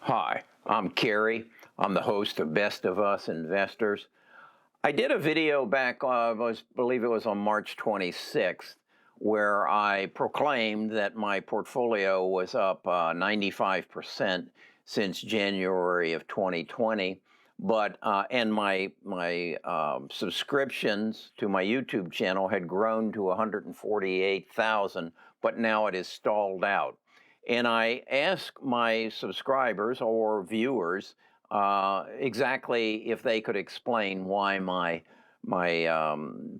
Hi, I'm Kerry. I'm the host of Best of Us Investors. I did a video back, believe it was on March 26th, where I proclaimed that my portfolio was up 95% since January of 2020. But and my subscriptions to my YouTube channel had grown to 148,000, but now it is stalled out. And I ask my subscribers or viewers exactly if they could explain why my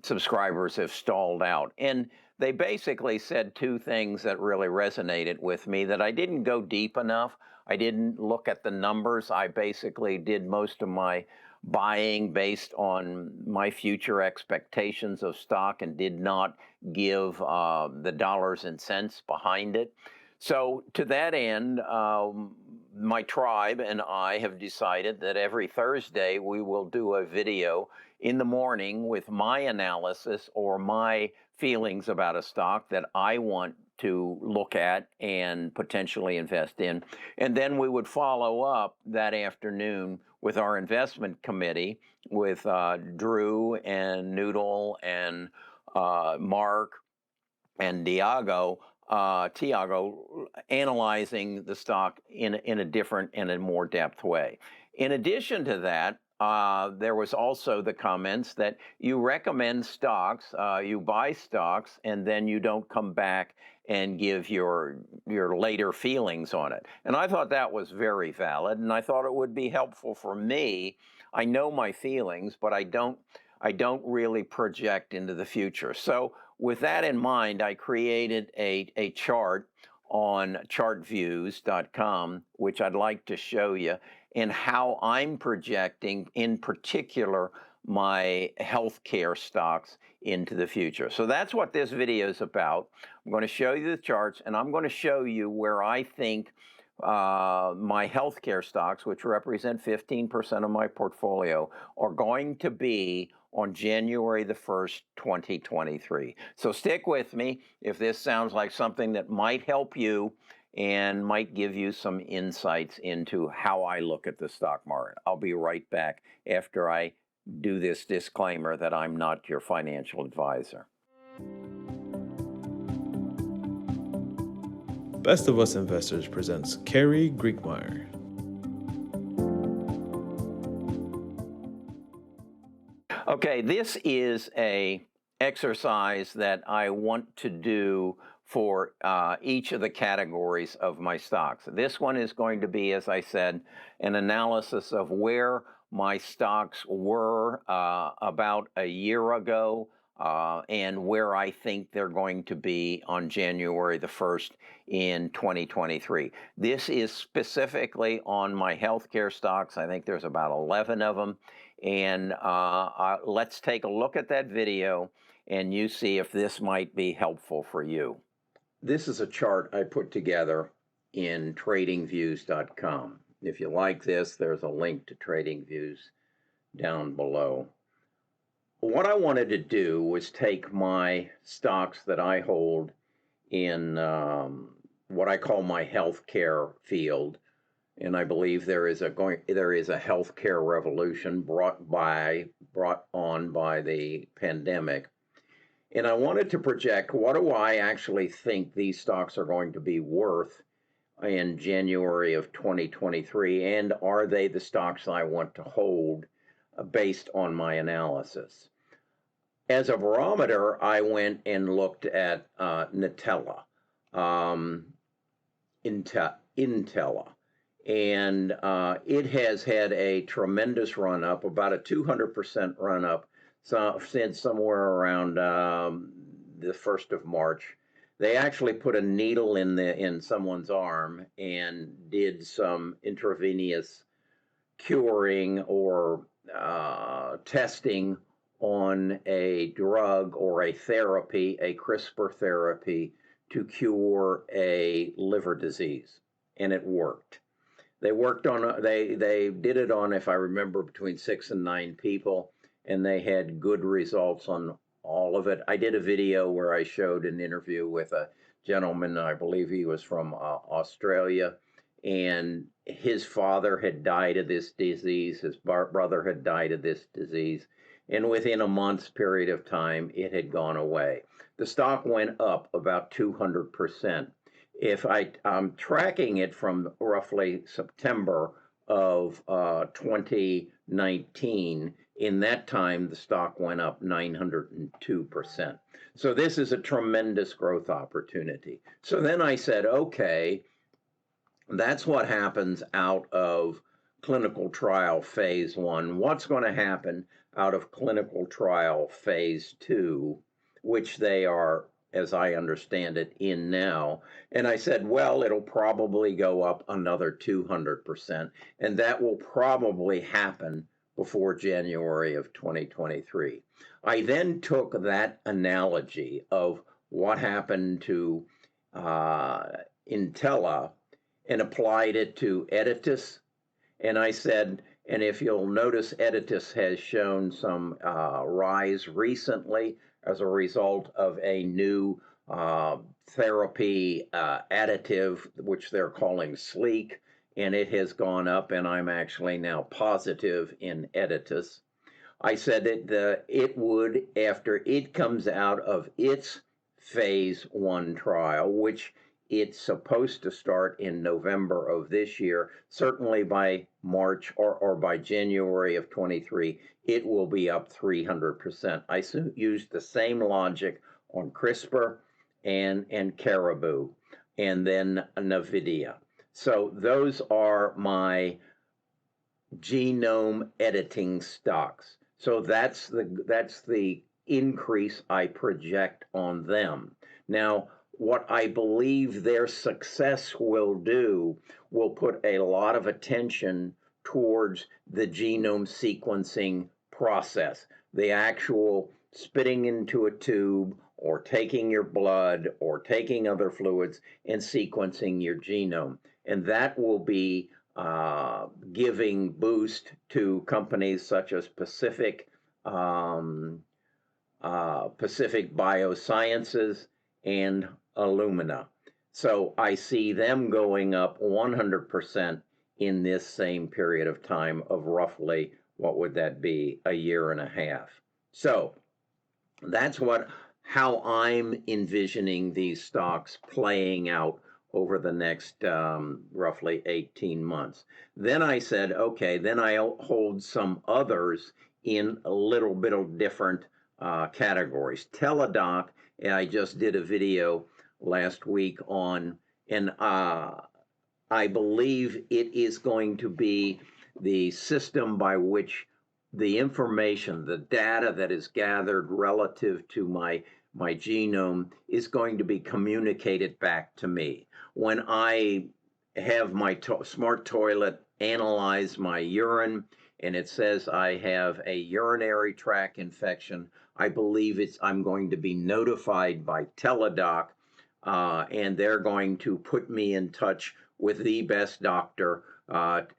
subscribers have stalled out. And they basically said two things that really resonated with me: that I didn't go deep enough. I didn't look at the numbers. I basically did most of my buying based on my future expectations of stock and did not give the dollars and cents behind it. So to that end, my tribe and I have decided that every Thursday we will do a video in the morning with my analysis or my feelings about a stock that I want to look at and potentially invest in. And then we would follow up that afternoon with our investment committee with Drew and Noodle and Mark and Tiago, analyzing the stock in a different and a more depth way. In addition to that, there was also the comments that you recommend stocks, you buy stocks, and then you don't come back and give your later feelings on it. And I thought that was very valid, and I thought it would be helpful for me. I know my feelings, but I don't really project into the future. So with that in mind, I created a chart on chartviews.com, which I'd like to show you, and how I'm projecting, in particular, my healthcare stocks into the future. So that's what this video is about. I'm going to show you the charts, and I'm going to show you where I think my healthcare stocks, which represent 15% of my portfolio, are going to be on January the 1st, 2023. So stick with me if this sounds like something that might help you and might give you some insights into how I look at the stock market. I'll be right back after I do this disclaimer that I'm not your financial advisor. Best of Us Investors presents Kerry Griegmeyer. Okay, this is a exercise that I want to do for each of the categories of my stocks. This one is going to be, as I said, an analysis of where my stocks were about a year ago and where I think they're going to be on January the 1st in 2023. This is specifically on my healthcare stocks. I think there's about 11 of them. And let's take a look at that video and you see if this might be helpful for you. This is a chart I put together in tradingviews.com. If you like this, there's a link to TradingViews down below. What I wanted to do was take my stocks that I hold in what I call my healthcare field, and I believe there is a healthcare revolution brought on by the pandemic. And I wanted to project, what do I actually think these stocks are going to be worth in January of 2023, and are they the stocks I want to hold based on my analysis? As a barometer, I went and looked at Intella, Intella. And it has had a tremendous run up, about a 200% run up, since somewhere around the 1st of March. They actually put a needle in someone's arm and did some intravenous curing or testing on a drug or a therapy, a Crispr therapy, to cure a liver disease, and it worked. They worked on, they did it on, if I remember, between 6 and 9 people, and they had good results on all of it. I did a video where I showed an interview with a gentleman, I believe he was from Australia, and his father had died of this disease, his brother had died of this disease, and within a month's period of time, it had gone away. The stock went up about 200%. If I'm tracking it from roughly September of 2019, in that time, the stock went up 902%. So this is a tremendous growth opportunity. So then I said, okay, that's what happens out of clinical trial phase 1. What's going to happen out of clinical trial phase 2, which they are, as I understand it, in now? And I said, well, it'll probably go up another 200%, and that will probably happen before January of 2023. I then took that analogy of what happened to Intella and applied it to Editas. And I said, and if you'll notice, Editas has shown some rise recently as a result of a new therapy additive, which they're calling Sleek, and it has gone up, and I'm actually now positive in Editas. I said that it would, after it comes out of its phase 1 trial, which it's supposed to start in November of this year, certainly by March or by January of 23, it will be up 300%. I used the same logic on Crispr and Caribou, and then NVIDIA. So those are my genome editing stocks. So that's the increase I project on them. Now, what I believe their success will do will put a lot of attention towards the genome sequencing process, the actual spitting into a tube or taking your blood or taking other fluids and sequencing your genome. And that will be giving boost to companies such as Pacific Biosciences and Illumina. So I see them going up 100% in this same period of time of roughly, what would that be, a year and a half. So that's how I'm envisioning these stocks playing out over the next roughly 18 months. Then I said, okay, then I'll hold some others in a little bit of different categories. Teledoc, I just did a video last week on, and I believe it is going to be the system by which the information, the data that is gathered relative to my genome is going to be communicated back to me. When I have my smart toilet analyze my urine and it says I have a urinary tract infection, I believe I'm going to be notified by Teledoc, and they're going to put me in touch with the best doctor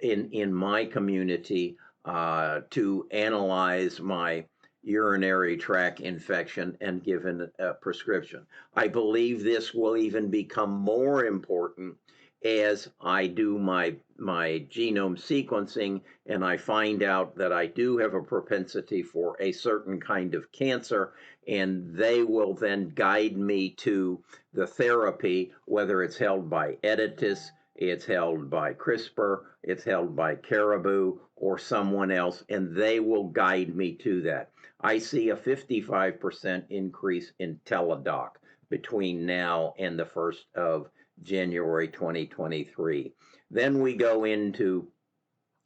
in my community to analyze my urinary tract infection and give a prescription. I believe this will even become more important as I do my genome sequencing and I find out that I do have a propensity for a certain kind of cancer, and they will then guide me to the therapy, whether it's held by Editas, it's held by Crispr, it's held by Caribou, or someone else, and they will guide me to that. I see a 55% increase in Teledoc between now and the 1st of January 2023. Then we go into,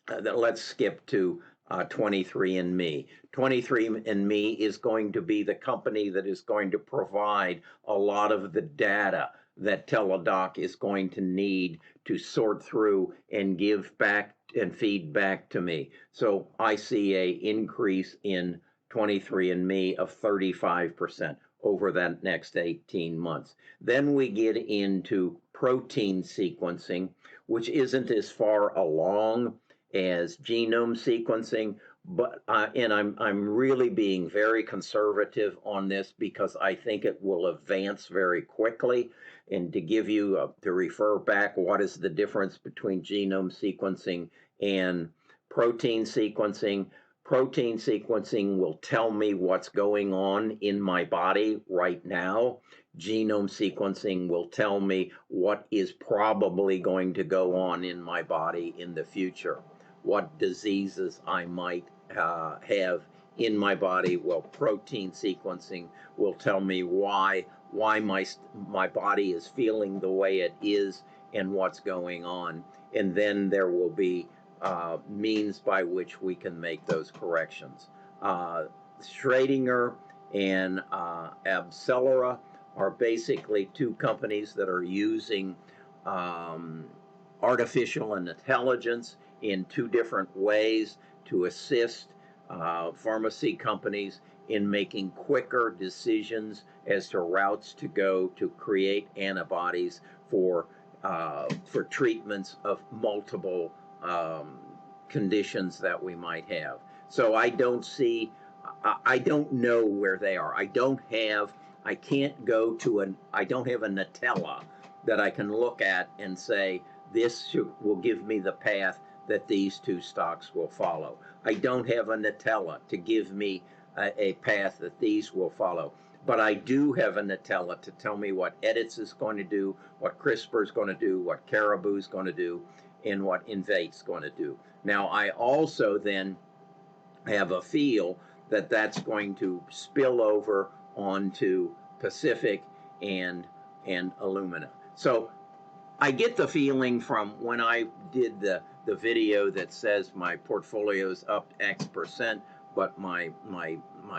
let's skip to 23andMe. 23andMe is going to be the company that is going to provide a lot of the data that Teledoc is going to need to sort through and give back and feed back to me. So I see an increase in 23andMe of 35% over that next 18 months. Then we get into protein sequencing, which isn't as far along as genome sequencing, but and I'm really being very conservative on this because I think it will advance very quickly. And to give you, to refer back, what is the difference between genome sequencing and protein sequencing? Protein sequencing will tell me what's going on in my body right now. Genome sequencing will tell me what is probably going to go on in my body in the future, what diseases I might have in my body. Well, protein sequencing will tell me why my body is feeling the way it is and what's going on. And then there will be means by which we can make those corrections. Schrödinger and Abcelera are basically two companies that are using artificial intelligence in two different ways to assist pharmacy companies in making quicker decisions as to routes to go to create antibodies for treatments of multiple conditions that we might have. So I don't know where they are. I can't go to I don't have a Nutella that I can look at and say, this will give me the path that these two stocks will follow. I don't have a Nutella to give me a path that these will follow. But I do have a Nutella to tell me what Editas is going to do, what Crispr is going to do, what Caribou is going to do, and what Intellas is going to do. Now, I also then have a feel that that's going to spill over onto Pacific and Illumina. So I get the feeling from when I did the video that says my portfolio's up X%, but my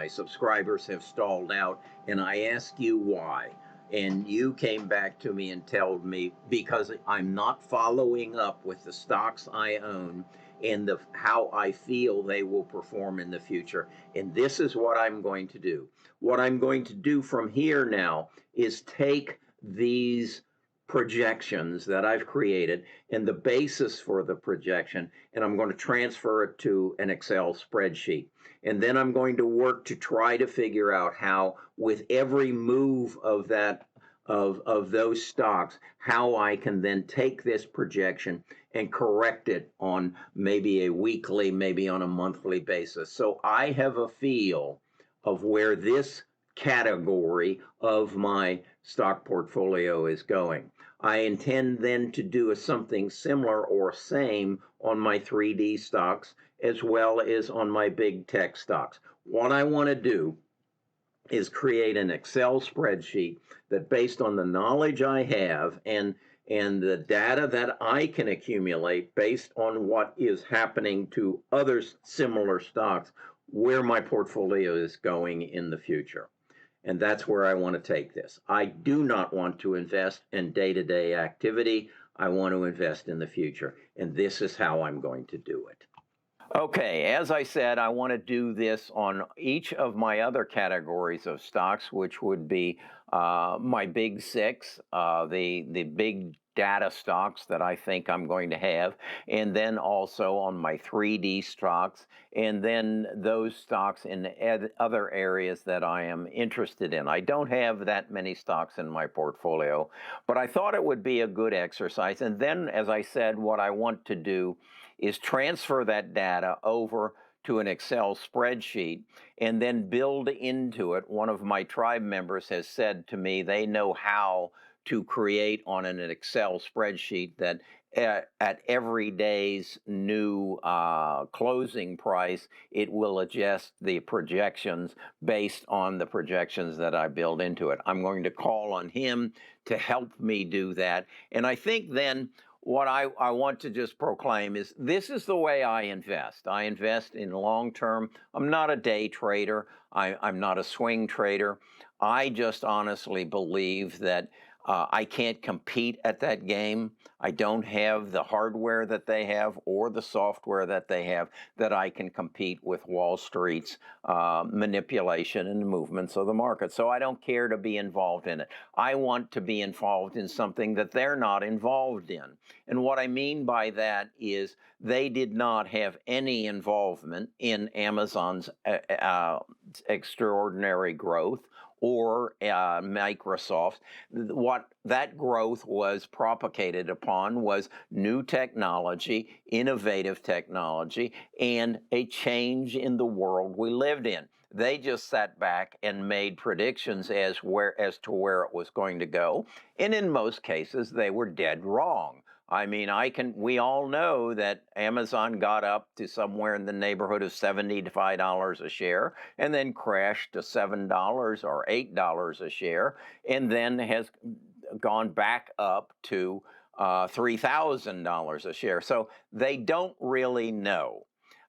subscribers have stalled out, and I ask you why. And you came back to me and told me because I'm not following up with the stocks I own and how I feel they will perform in the future. And this is what I'm going to do. What I'm going to do from here now is take these projections that I've created and the basis for the projection, and I'm going to transfer it to an Excel spreadsheet. And then I'm going to work to try to figure out how, with every move of those stocks, how I can then take this projection and correct it on maybe a weekly, maybe on a monthly basis. So I have a feel of where this category of my stock portfolio is going. I intend then to do something similar or same on my 3D stocks as well as on my big tech stocks. What I want to do is create an Excel spreadsheet that, based on the knowledge I have and the data that I can accumulate based on what is happening to other similar stocks, where my portfolio is going in the future. And that's where I want to take this. I do not want to invest in day-to-day activity. I want to invest in the future. And this is how I'm going to do it. Okay, as I said, I want to do this on each of my other categories of stocks, which would be my big six, the big data stocks that I think I'm going to have, and then also on my 3D stocks, and then those stocks in other areas that I am interested in. I don't have that many stocks in my portfolio, but I thought it would be a good exercise. And then, as I said, what I want to do is transfer that data over to an Excel spreadsheet and then build into it. One of my tribe members has said to me they know how to create on an Excel spreadsheet that at every day's new closing price, it will adjust the projections based on the projections that I build into it. I'm going to call on him to help me do that. And I think then what I want to just proclaim is this is the way I invest. I invest in long term. I'm not a day trader. I'm not a swing trader. I just honestly believe that I can't compete at that game. I don't have the hardware that they have or the software that they have that I can compete with Wall Street's manipulation and movements of the market. So I don't care to be involved in it. I want to be involved in something that they're not involved in. And what I mean by that is they did not have any involvement in Amazon's extraordinary growth or Microsoft. What that growth was propagated upon was new technology, innovative technology, and a change in the world we lived in. They just sat back and made predictions as to where it was going to go, and in most cases they were dead wrong. I mean, we all know that Amazon got up to somewhere in the neighborhood of $75 a share and then crashed to $7 or $8 a share, and then has gone back up to $3,000 a share. So they don't really know.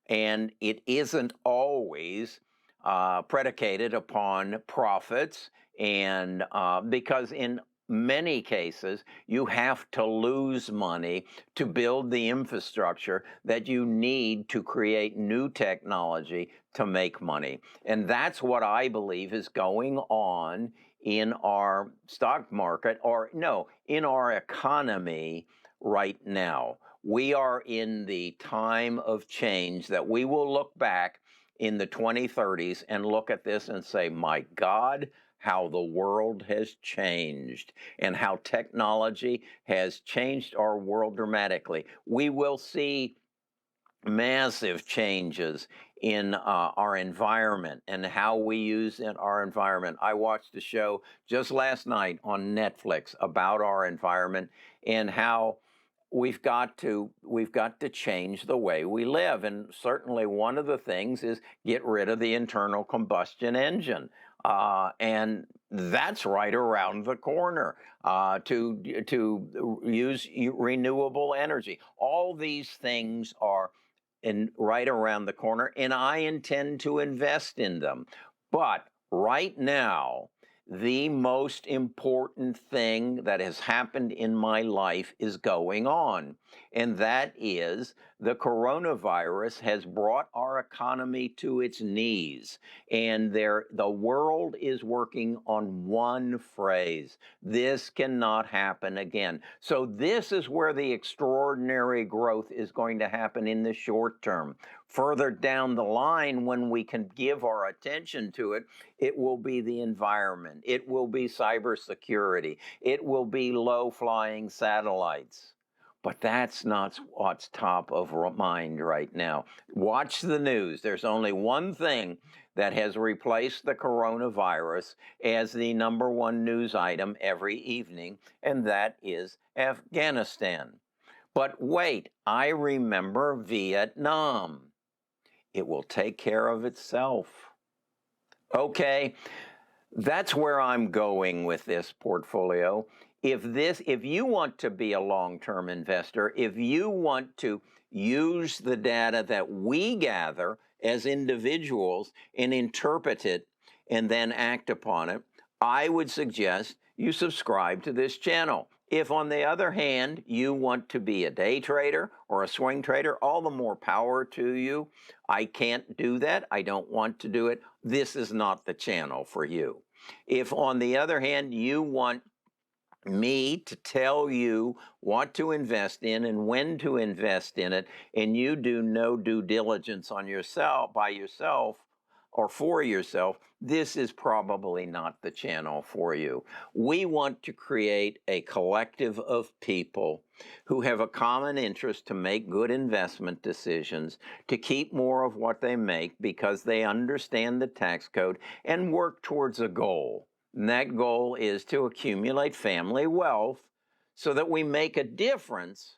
And it isn't always predicated upon profits, and because in many cases, you have to lose money to build the infrastructure that you need to create new technology to make money. And that's what I believe is going on in our stock market, or no, in our economy right now. We are in the time of change that we will look back in the 2030s and look at this and say, my God, how the world has changed and how technology has changed our world dramatically. We will see massive changes in our environment and how we use our environment. I watched a show just last night on Netflix about our environment and how we've got to change the way we live. And certainly one of the things is get rid of the internal combustion engine. And that's right around the corner, to use renewable energy. All these things are right around the corner, and I intend to invest in them. But right now, the most important thing that has happened in my life is going on, and that is the coronavirus has brought our economy to its knees, and the world is working on one phrase: this cannot happen again. So this is where the extraordinary growth is going to happen in the short term. Further down the line, when we can give our attention to it, it will be the environment. It will be cybersecurity. It will be low-flying satellites. But that's not what's top of mind right now. Watch the news. There's only one thing that has replaced the coronavirus as the #1 news item every evening, and that is Afghanistan. But wait, I remember Vietnam. It will take care of itself. Okay, that's where I'm going with this portfolio. If you want to be a long-term investor, if you want to use the data that we gather as individuals and interpret it and then act upon it, I would suggest you subscribe to this channel. If, on the other hand, you want to be a day trader or a swing trader, all the more power to you. I can't do that. I don't want to do it. This is not the channel for you. If, on the other hand, you want me to tell you what to invest in and when to invest in it, and you do no due diligence on yourself, by yourself, or for yourself, this is probably not the channel for you. We want to create a collective of people who have a common interest to make good investment decisions, to keep more of what they make because they understand the tax code and work towards a goal. And that goal is to accumulate family wealth so that we make a difference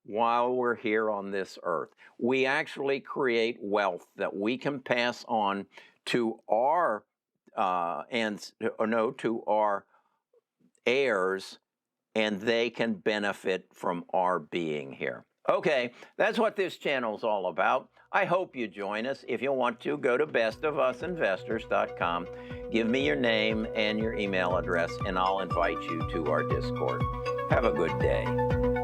while we're here on this earth. We actually create wealth that we can pass on to our to our heirs, and they can benefit from our being here. Okay, that's what this channel is all about. I hope you join us. If you want to, go to bestofusinvestors.com. Give me your name and your email address, and I'll invite you to our Discord. Have a good day.